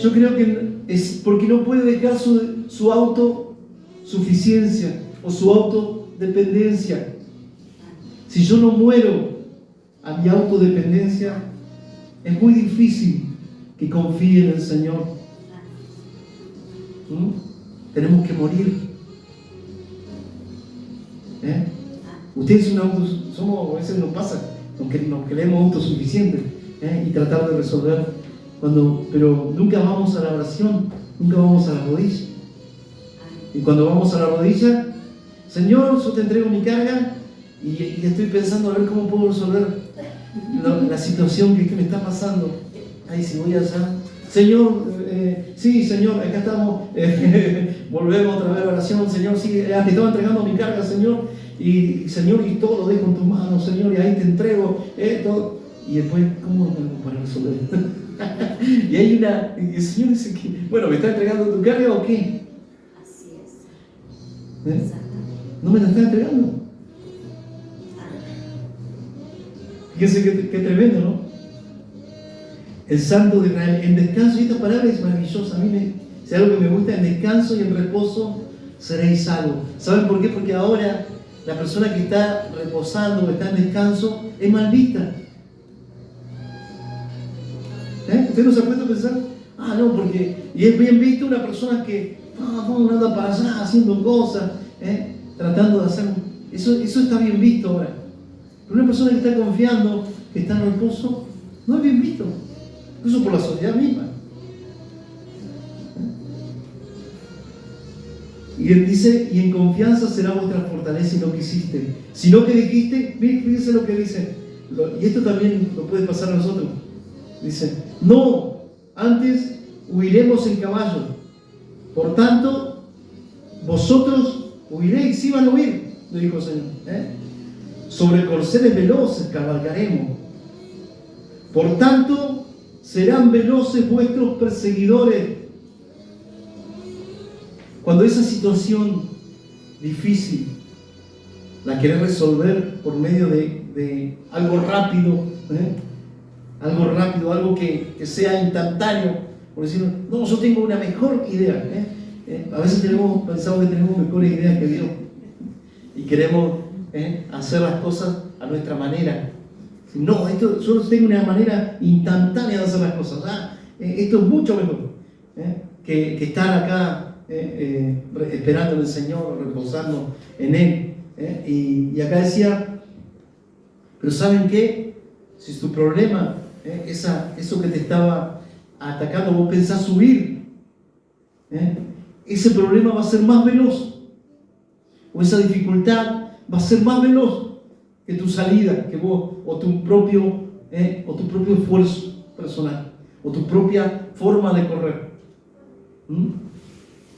Yo creo que es porque no puede dejar su autosuficiencia o su autodependencia. Si yo no muero a mi autodependencia, es muy difícil que confíe en el Señor. Tenemos que morir. Ustedes somos, a veces nos pasa, nos creemos autosuficientes y tratar de resolver, pero nunca vamos a la oración, nunca vamos a la rodilla. Y cuando vamos a la rodilla, Señor, yo te entrego mi carga y estoy pensando a ver cómo puedo resolver la situación que me está pasando. Ay, si voy allá, Señor, sí, Señor, acá estamos, volvemos otra vez a la oración, Señor, sí, te estaba entregando mi carga, Señor, y Señor, y todo lo dejo en tus manos, Señor, y ahí te entrego, todo. Y después, ¿cómo hago para resolver? Y hay y el Señor dice que, bueno, ¿me está entregando tu carga o qué? Así es. Exactamente. ¿No me la está entregando? Fíjense qué tremendo, ¿no? El Santo de Israel, en descanso, y esta palabra es maravillosa, a mí es algo que me gusta, en descanso y en reposo seréis salvos. ¿Saben por qué? Porque ahora la persona que está reposando o está en descanso es mal vista. ¿Usted no se ha puesto a pensar? No, porque y es bien visto una persona que anda para allá haciendo cosas, tratando de hacer. Eso está bien visto ahora. Pero una persona que está confiando, que está en reposo, no es bien visto. Incluso por la sociedad misma. Y él dice, y en confianza será vuestra fortaleza y no quisiste. Sino que dijiste, fíjense lo que dice, y esto también lo puede pasar a nosotros. Dice, no, antes huiremos en caballo. Por tanto, vosotros huiréis, sí van a huir, le dijo el Señor. Sobre corceles veloces cabalgaremos. Por tanto, serán veloces vuestros perseguidores. Cuando esa situación difícil la querés resolver por medio de algo rápido, algo que sea instantáneo, por decirlo, no, yo tengo una mejor idea. A veces pensamos que tenemos mejores ideas que Dios y queremos hacer las cosas a nuestra manera. No, yo tengo una manera instantánea de hacer las cosas. Esto es mucho mejor que estar acá esperando en el Señor, reposando en Él. Y acá decía, pero ¿saben qué? Si tu problema, eso que te estaba atacando, vos pensás huir, ese problema va a ser más veloz, o esa dificultad va a ser más veloz que tu salida, que vos, o tu propio esfuerzo personal, o tu propia forma de correr.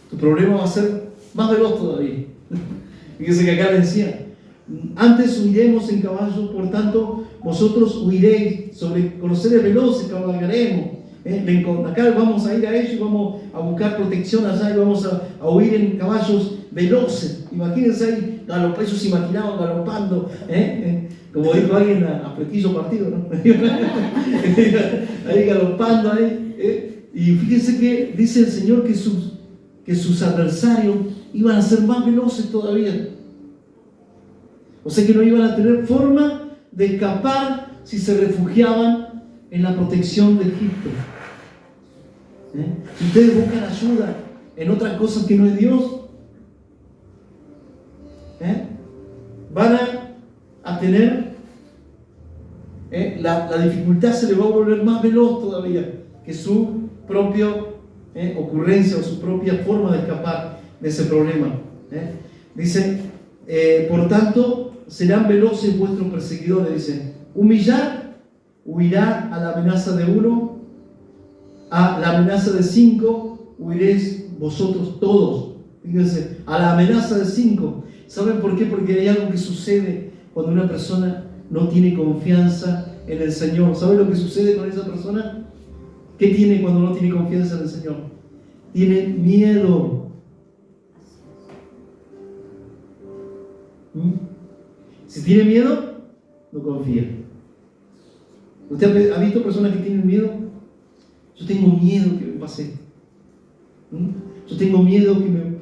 Tu problema va a ser más veloz todavía. Fíjense que acá le decía, antes huiremos en caballo, por tanto, vosotros huiréis, sobre corceles veloces cabalgaremos. Acá vamos a ir a ellos y vamos a buscar protección allá y vamos a huir en caballos veloces. Imagínense ahí, ellos se imaginaban galopando, como dijo alguien a flequillo partido, ¿no? Ahí galopando ahí. Y fíjense que dice el Señor que sus adversarios iban a ser más veloces todavía. O sea que no iban a tener forma de escapar si se refugiaban en la protección de Egipto. Si ustedes buscan ayuda en otras cosas que no es Dios, van a tener, la dificultad se les va a volver más veloz todavía que su propia ocurrencia o su propia forma de escapar de ese problema. Dice, por tanto, serán veloces vuestros perseguidores. Dice, huirá a la amenaza de uno, a la amenaza de 5, huiréis vosotros todos. Fíjense, a la amenaza de 5. ¿Saben por qué? Porque hay algo que sucede cuando una persona no tiene confianza en el Señor. ¿Saben lo que sucede con esa persona? ¿Qué tiene cuando no tiene confianza en el Señor? Tiene miedo. Si tiene miedo, no confía. ¿Usted ha visto personas que tienen miedo? Yo tengo miedo que me pase esto. Yo tengo miedo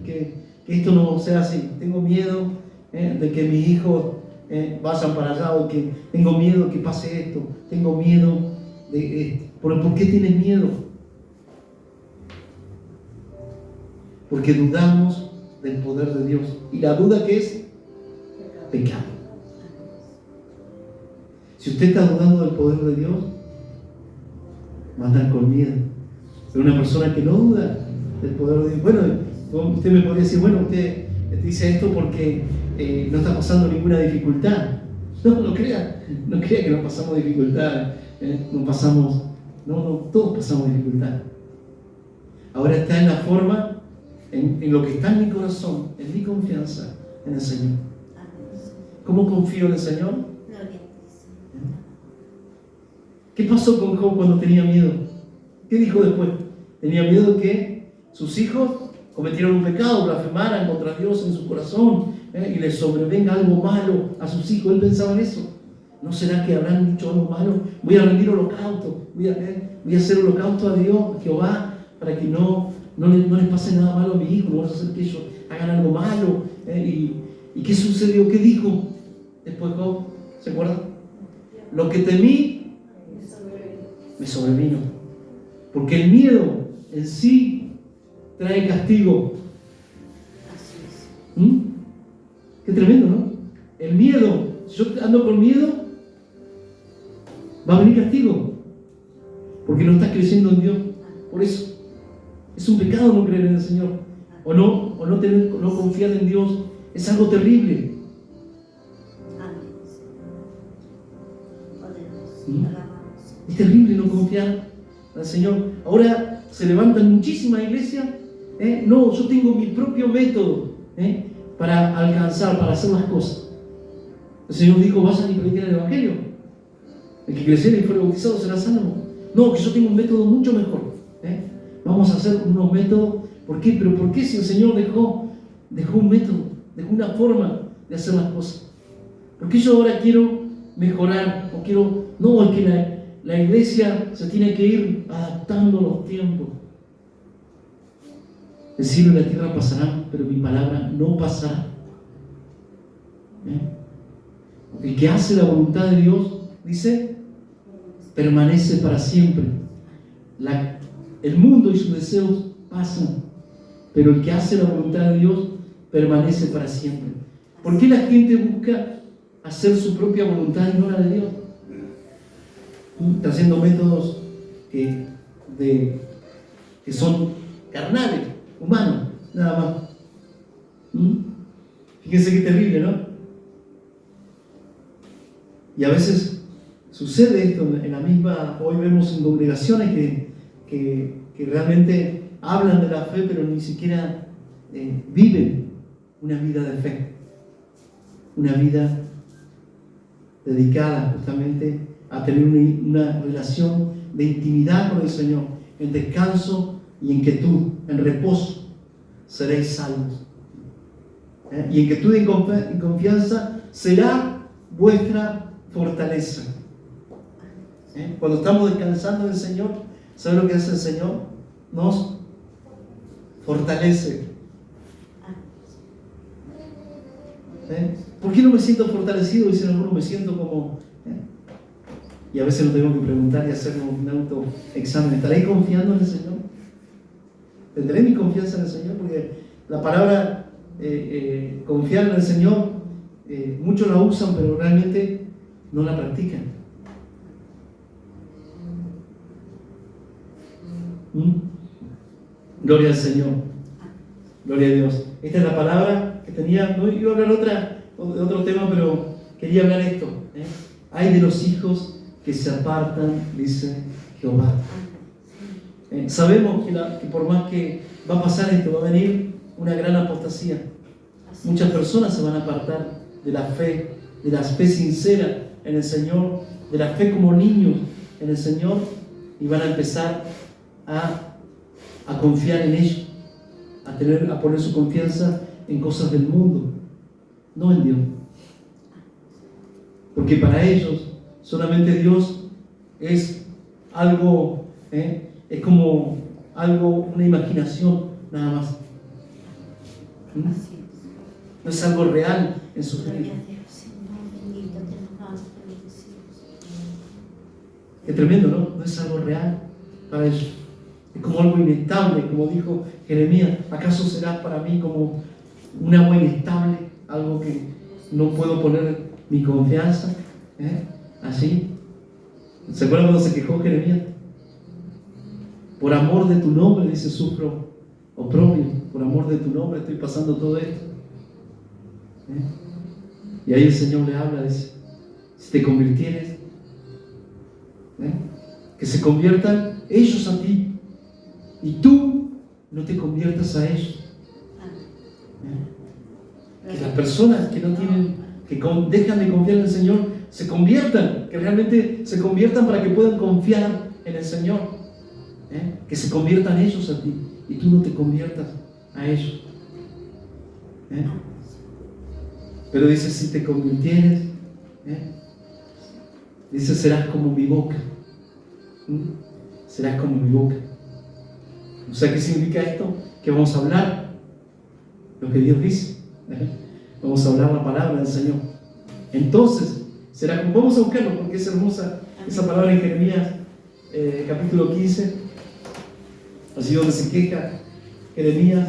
que esto no sea así. Tengo miedo de que mis hijos vayan para allá, o que tengo miedo que pase esto. Tengo miedo de esto. ¿Por qué tienes miedo? Porque dudamos del poder de Dios. ¿Y la duda qué es? Pecado. Si usted está dudando del poder de Dios, va a andar con miedo. Pero una persona que no duda del poder de Dios, bueno, usted me podría decir, bueno, usted dice esto porque no está pasando ninguna dificultad. No crea que no pasamos dificultad. No, todos pasamos dificultad. Ahora está en la forma, en lo que está en mi corazón, en mi confianza en el Señor. ¿Cómo confío en el Señor? ¿Qué pasó con Job cuando tenía miedo? ¿Qué dijo después? Tenía miedo que sus hijos cometieran un pecado, blasfemaran contra Dios en su corazón, y les sobrevenga algo malo a sus hijos. Él pensaba en eso. ¿No será que habrán dicho algo malo? Voy a rendir holocausto, voy a hacer holocausto a Dios, a Jehová, para que no les pase nada malo a mi hijo, no vas a hacer que ellos hagan algo malo. ¿Y qué sucedió? ¿Qué dijo después Job? ¿Se acuerdan? Lo que temí me sobrevino. Porque el miedo en sí trae castigo. Qué tremendo, ¿no? El miedo, si yo ando con miedo, va a venir castigo. Porque no estás creyendo en Dios. Por eso, es un pecado no creer en el Señor. O no confiar en Dios. Es algo terrible. Es terrible no confiar al Señor. Ahora se levantan muchísimas iglesias. No, yo tengo mi propio método para alcanzar, para hacer las cosas. El Señor dijo: vayan y prediquen el Evangelio. El que creyere y fuere bautizado será salvo. No, que yo tengo un método mucho mejor. Vamos a hacer unos métodos. ¿Por qué? Pero ¿por qué si el Señor dejó un método, dejó una forma de hacer las cosas? ¿Por qué yo ahora quiero mejorar? O quiero... No, es que la iglesia se tiene que ir adaptando a los tiempos. El cielo y la tierra pasarán, pero mi palabra no pasará. El que hace la voluntad de Dios, dice, permanece para siempre. El mundo y sus deseos pasan, pero el que hace la voluntad de Dios permanece para siempre. ¿Por qué la gente busca hacer su propia voluntad y no la de Dios? Está haciendo métodos que son carnales, humanos, nada más. Fíjense qué terrible, ¿no? Y a veces sucede esto en la misma. Hoy vemos en congregaciones que realmente hablan de la fe, pero ni siquiera viven una vida de fe, una vida dedicada justamente a tener una relación de intimidad con el Señor, en descanso y en quietud, en reposo, seréis salvos. Y en quietud y confianza será vuestra fortaleza. Cuando estamos descansando en el Señor, ¿sabe lo que hace el Señor? Nos fortalece. ¿Por qué no me siento fortalecido? Dicen algunos, me siento como... Y a veces nos tengo que preguntar y hacer un autoexamen. ¿Estaré confiando en el Señor? ¿Tendré mi confianza en el Señor? Porque la palabra confiar en el Señor, muchos la usan, pero realmente no la practican. Gloria al Señor. Gloria a Dios. Esta es la palabra que tenía. No iba a hablar de otro tema, pero quería hablar esto. Hay de los hijos que se apartan, dice Jehová. Sabemos que por más que va a pasar esto, va a venir una gran apostasía. Muchas personas se van a apartar de la fe sincera en el Señor, de la fe como niños en el Señor, y van a empezar a confiar en ellos, a poner su confianza en cosas del mundo, no en Dios. Porque para ellos solamente Dios es algo, es como algo, una imaginación nada más. No es algo real en su vida. Qué tremendo, ¿no? No es algo real para ellos. Es como algo inestable, como dijo Jeremías. ¿Acaso será para mí como un agua inestable? Algo que no puedo poner mi confianza. Así. ¿Se acuerdan cuando se quejó Jeremías? Por amor de tu nombre, dice, sufro oprobio. Por amor de tu nombre estoy pasando todo esto. Y ahí el Señor le habla, dice, si te convirtieres, que se conviertan ellos a ti y tú no te conviertas a ellos. Que las personas que no tienen, dejan de confiar en el Señor, se conviertan, que realmente se conviertan para que puedan confiar en el Señor. Que se conviertan ellos a ti y tú no te conviertas a ellos. Pero dice, si te convirtieres, dice, serás como mi boca. Serás como mi boca. O sea, ¿qué significa esto? Que vamos a hablar lo que Dios dice. Vamos a hablar la palabra del Señor. Entonces, será como, vamos a buscarlo porque es hermosa esa palabra en Jeremías capítulo 15, así donde se queja Jeremías.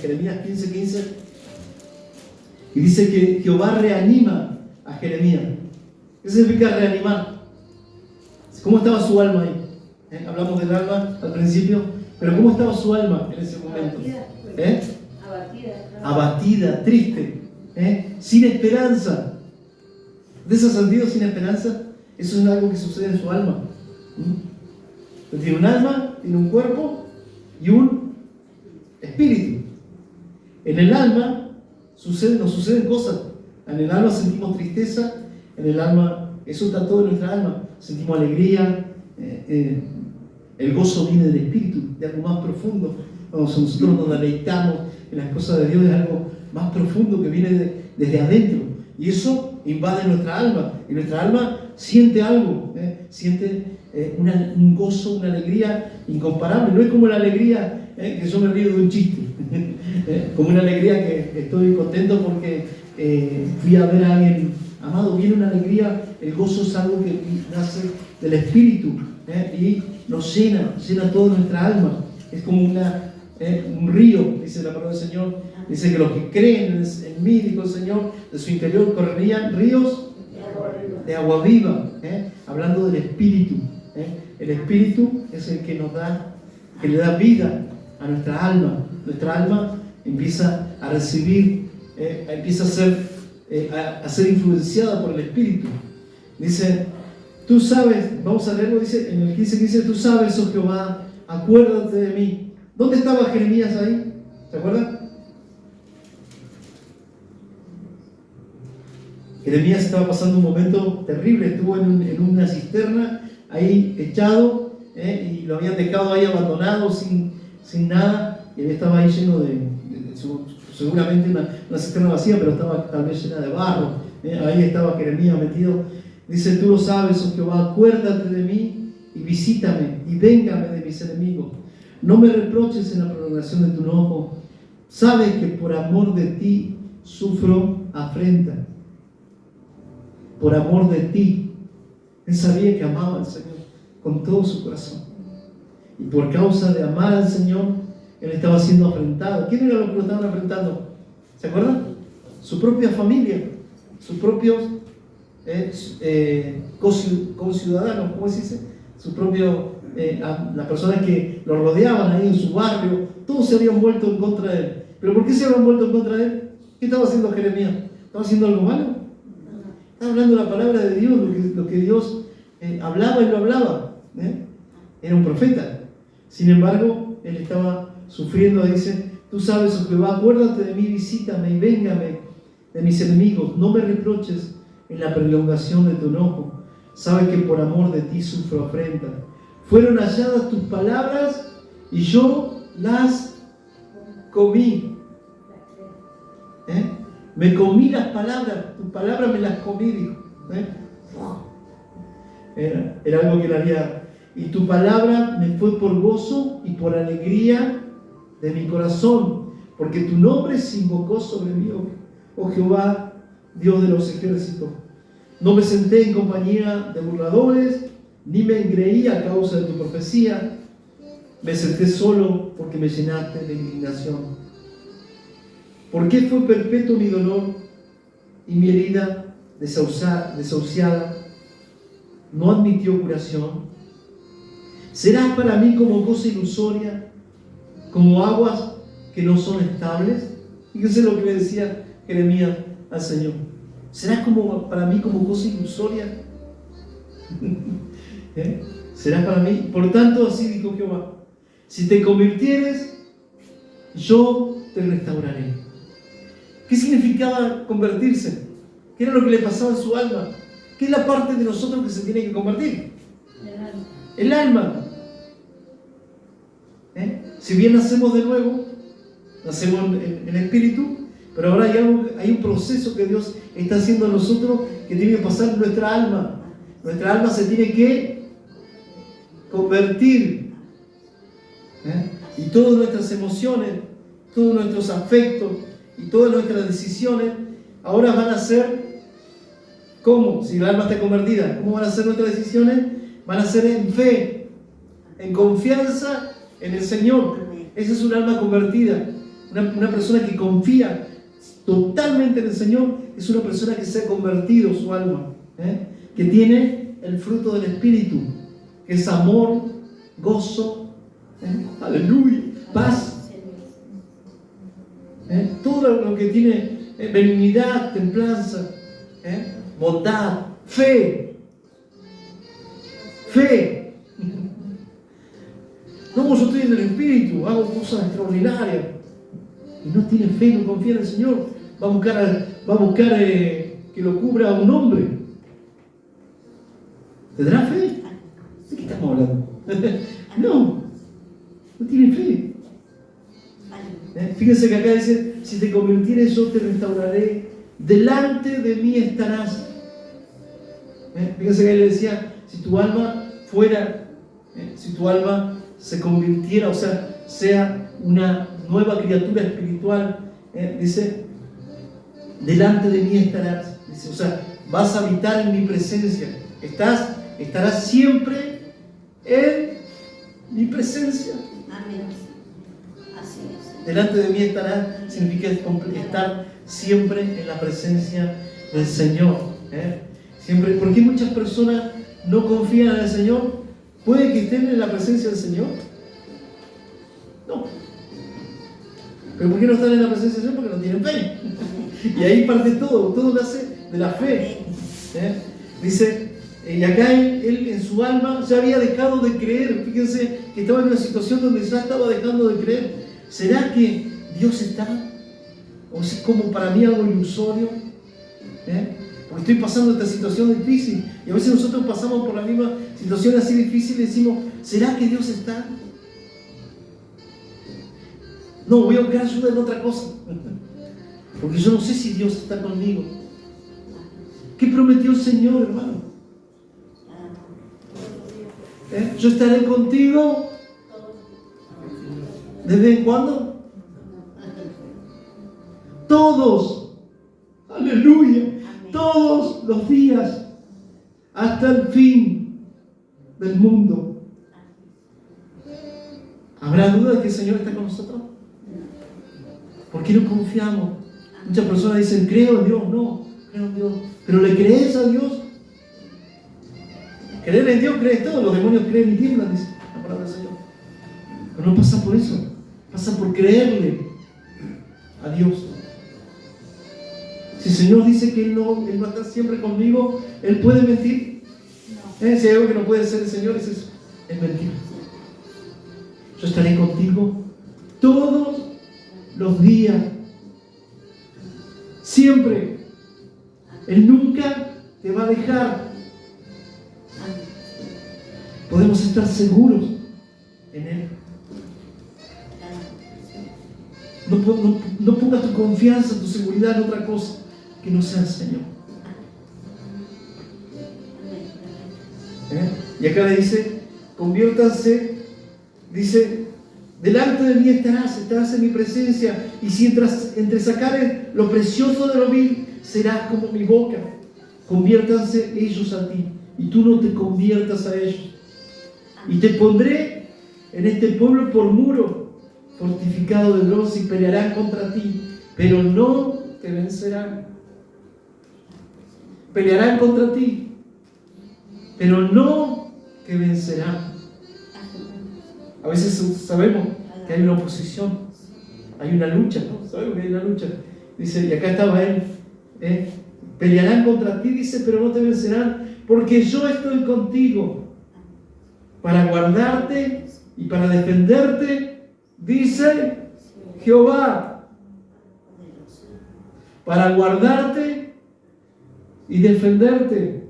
Jeremías 15:15, y dice que Jehová reanima a Jeremías. ¿Qué significa reanimar? ¿Cómo estaba su alma ahí? Hablamos del alma al principio, pero ¿cómo estaba su alma en ese momento? Abatida, triste, sin esperanza. ¿De ese sentido, sin esperanza? Eso es algo que sucede en su alma. Tiene un alma, tiene un cuerpo y un espíritu. En el alma nos suceden cosas. En el alma sentimos tristeza, en el alma, eso está todo en nuestra alma. Sentimos alegría, el gozo viene del espíritu, de algo más profundo. Cuando nosotros nos deleitamos en las cosas de Dios, es algo más profundo que viene desde adentro. Y eso invade nuestra alma. Y nuestra alma siente algo, siente un gozo, una alegría incomparable. No es como la alegría que yo me río de un chiste, como una alegría que estoy contento porque fui a ver a alguien amado. Viene una alegría, el gozo es algo que nace del espíritu y nos llena toda nuestra alma. Es como un río, dice la palabra del Señor. Dice que los que creen en mí, dijo el Señor, de su interior correrían ríos de agua viva, hablando del espíritu. El espíritu es el que nos da, que le da vida a nuestra alma. Nuestra alma empieza a recibir, empieza a ser influenciada por el espíritu. Dice, tú sabes, vamos a leerlo, dice en el 15:15, tú sabes, oh Jehová, acuérdate de mí. ¿Dónde estaba Jeremías ahí? ¿Se acuerdan? Jeremías estaba pasando un momento terrible, estuvo en una cisterna, ahí echado, y lo habían dejado ahí abandonado, sin nada, y él estaba ahí lleno seguramente una cisterna vacía, pero estaba tal vez llena de barro, ahí estaba Jeremías metido. Dice, tú lo sabes, oh Jehová, acuérdate de mí y visítame y véngame de mis enemigos. No me reproches en la prolongación de tu enojo. Sabes que por amor de ti sufro afrenta. Por amor de ti. Él sabía que amaba al Señor con todo su corazón. Y por causa de amar al Señor, él estaba siendo afrentado. ¿Quién era los que lo estaban afrentando? ¿Se acuerdan? Su propia familia, sus propios conciudadanos, ¿cómo se dice? Sus propios, las personas que lo rodeaban ahí en su barrio, todos se habían vuelto en contra de él. ¿Pero por qué se habían vuelto en contra de él? ¿Qué estaba haciendo Jeremías? ¿Estaba haciendo algo malo? Estaba hablando la palabra de Dios, lo que Dios hablaba y lo hablaba. Era un profeta. Sin embargo, él estaba sufriendo. Dice, tú sabes, oh Jehová, acuérdate de mí, visítame y véngame de mis enemigos. No me reproches en la prolongación de tu enojo. Sabes que por amor de ti sufro afrenta. Fueron halladas tus palabras y yo las comí. Me comí las palabras, tus palabras me las comí, dijo. Era algo que él había. Y tu palabra me fue por gozo y por alegría de mi corazón, porque tu nombre se invocó sobre mí, oh Jehová, Dios de los ejércitos. No me senté en compañía de burladores, ni me engreí a causa de tu profecía. Me senté solo porque me llenaste de indignación. ¿Por qué fue perpetuo mi dolor y mi herida desahuciada no admitió curación? ¿Serás para mí como cosa ilusoria como aguas que no son estables. Fíjense lo que le decía Jeremías al Señor. ¿Será como para mí como cosa ilusoria? ¿Será para mí? Por tanto, así dijo Jehová: si te convirtieres, yo te restauraré. ¿Qué significaba convertirse? ¿Qué era lo que le pasaba en su alma? ¿Qué es la parte de nosotros que se tiene que convertir? El alma. Si bien nacemos de nuevo, nacemos en espíritu, pero ahora hay un proceso que Dios está haciendo a nosotros que tiene que pasar en nuestra alma. Nuestra alma se tiene que convertir. Y todas nuestras emociones, todos nuestros afectos y todas nuestras decisiones ahora van a ser, ¿cómo? Si el alma está convertida, ¿cómo van a ser nuestras decisiones? Van a ser en fe, en confianza en el Señor. Esa es un alma convertida. Una persona que confía totalmente en el Señor es una persona que se ha convertido su alma, que tiene el fruto del Espíritu, que es amor, gozo, aleluya, paz, todo lo que tiene benignidad, templanza, bondad, fe. No, yo estoy en el Espíritu, hago cosas extraordinarias. Y no tiene fe, no confía en el Señor. Va a buscar que lo cubra un hombre. ¿Tendrá fe? ¿De qué estamos hablando? No tiene fe. Fíjense que acá dice: si te convirtieres, yo te restauraré, delante de mí estarás. Fíjense que él le decía: si tu alma fuera, si tu alma se convirtiera, o sea una nueva criatura espiritual, dice: delante de mí estarás. Dice, vas a habitar en mi presencia. Estarás siempre en mi presencia. Amén. Así es. Delante de mí estarás significa estar siempre en la presencia del Señor. Siempre, porque muchas personas no confían en el Señor. ¿Puede que estén en la presencia del Señor? No. ¿Pero por qué no están en la presencia del Señor? Porque no tienen fe. Y ahí parte todo nace de la fe. Dice, y acá él en su alma ya había dejado de creer. Fíjense que estaba en una situación donde ya estaba dejando de creer. ¿Será que Dios está? ¿O es como para mí algo ilusorio? Porque estoy pasando esta situación difícil. Y a veces nosotros pasamos por la misma situación así difícil y decimos: ¿será que Dios está? No, voy a buscar ayuda en otra cosa. Porque yo no sé si Dios está conmigo. ¿Qué prometió el Señor, hermano? Yo estaré contigo. ¿Desde cuándo? Todos. Aleluya. Todos los días. Hasta el fin del mundo. ¿Habrá duda de que el Señor está con nosotros? ¿Por qué no confiamos? Muchas personas dicen: creo en Dios. No, creo en Dios. ¿Pero le crees a Dios? Creer en Dios, crees todo. Los demonios creen y tiemblan, dice la palabra del Señor. Pero no pasa por eso. Pasa por creerle a Dios. Si el Señor dice que Él va a estar siempre conmigo, ¿Él puede mentir? No. Si hay algo que no puede ser el Señor, es eso. Es mentir. Yo estaré contigo todos los días. Siempre. Él nunca te va a dejar. Podemos estar seguros en Él. No pongas tu confianza, tu seguridad en otra cosa que no sea el Señor. Y acá le dice: conviértanse, dice: delante de mí estarás en mi presencia, y si entre sacares lo precioso de lo vil, serás como mi boca. Conviértanse ellos a ti, y tú no te conviertas a ellos. Y te pondré en este pueblo por muro fortificado de bronce, y pelearán contra ti, pero no te vencerán. Pelearán contra ti, pero no te vencerán. A veces sabemos que hay una oposición, hay una lucha, ¿no? Sabemos que hay una lucha. Dice, y acá estaba él, pelearán contra ti, dice, pero no te vencerán, porque yo estoy contigo para guardarte y para defenderte, dice Jehová, para guardarte y defenderte.